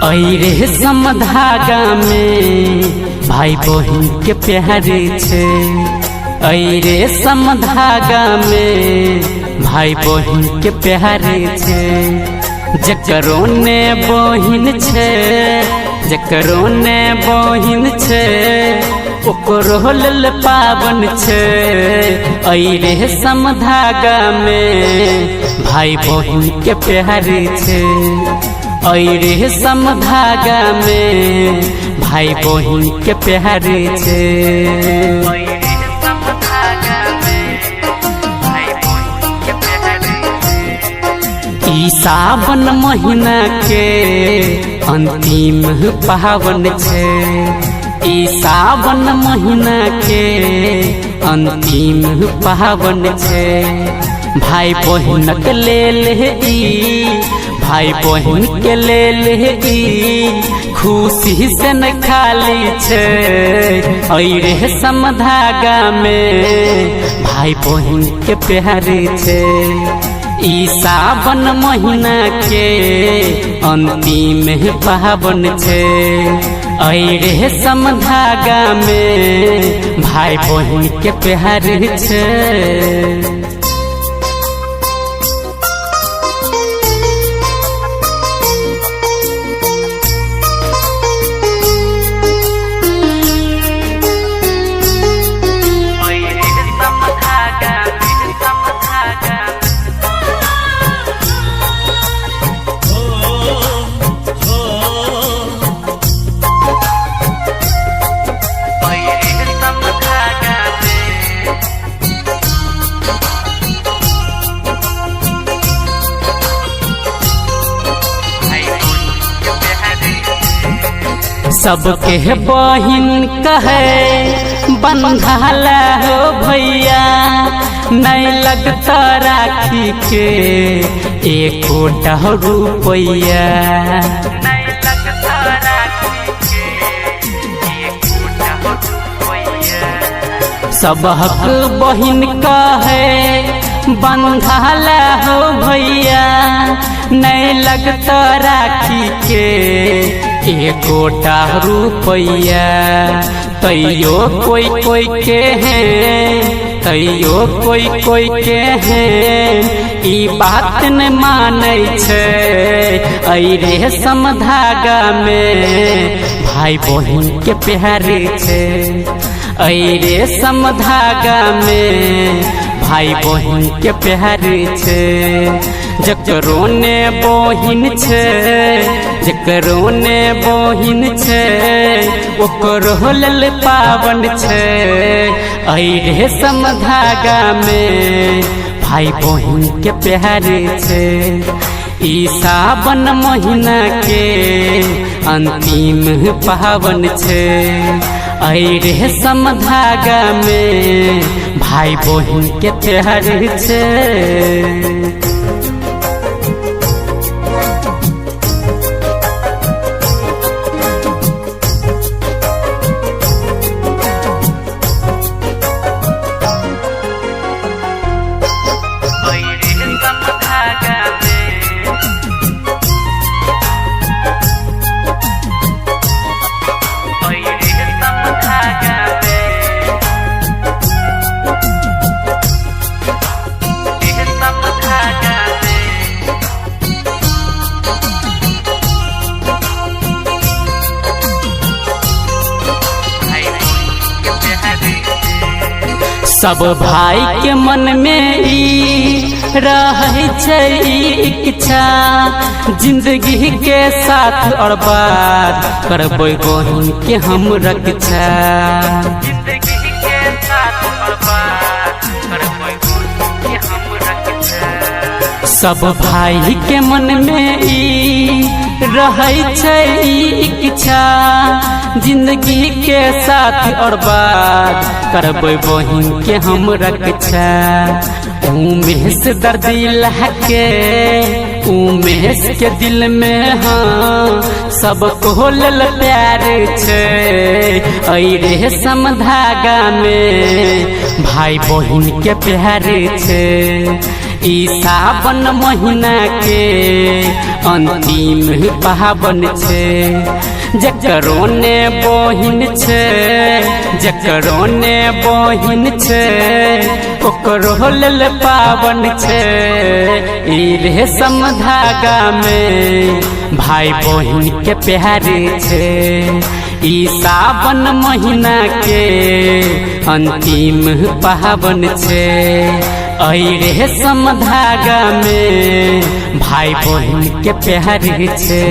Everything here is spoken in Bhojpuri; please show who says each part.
Speaker 1: रे समधागा में भाई बहन के प्यार छे। रे समधागा में भाई बहन के प्यार छे। जकरो ने बहन छे जकरो ने बहन छे ओकरो लेल पावन छे। रे समधागा में भाई बहन के प्यार छे। रे समधागा में भाई बहन के प्यार छे। ई सावन महीना के अंतिम पावन छे। ई सावन महीना के अंतिम पावन छे। भाई बहन के लेल भाई बहन के लेल खुशी से न खाली छे। रे समधागा में भाई बहन के प्यार छे। ई सावन महीना के अंतिम पावन छे। रे समधागा में भाई बहन के प्यार छे। सबके बहिन कहे बंधाला हो भैया नहीं लगता राखी के एको रुपया। सबक बहिन कहे बंधाला हो भैया नहीं लगता राखी के एको रुपया। तैयो कोई कोई के हैं तैयो कोई कोई के हैं ई बात न मानै छे। रे समधागा में भाई बहन के प्यार छे। रे समधागा में भाई बहन के प्यार छे। जकरो ने बहिन छे जकरो ने बहिन छे ओकरो लेल पावन छे। रे समधागा में भाई बहन के प्यार छे। ई सावन महीना के अंतिम पावन छे। रे समधागा में भाई बहन के प्यार छे। सब भाई के मन में रहे छे इच्छा जिंदगी के साथ और बात करबे बहन के हम रक्षा। सब भाई के मन में रहे छे इच्छा जिंदगी के साथ और बात करबे बहन के हम रक्षा। उमेश दर्दी लहके उमेश के दिल में हाँ सबको लेल प्यार छे। रे समधागा में भाई बहन के प्यार छे। ई सावन महीना के अंतिम पावन छे जकरो ने बहिन छे जकरो ने बहिन छे ओकरो लेल पावन छे ई रेशम धागा में भाई बहिन के प्यार छे ई सावन महीना के अंतिम पावन छे आई रेशम धागा में भाई बहिन के प्यार छे।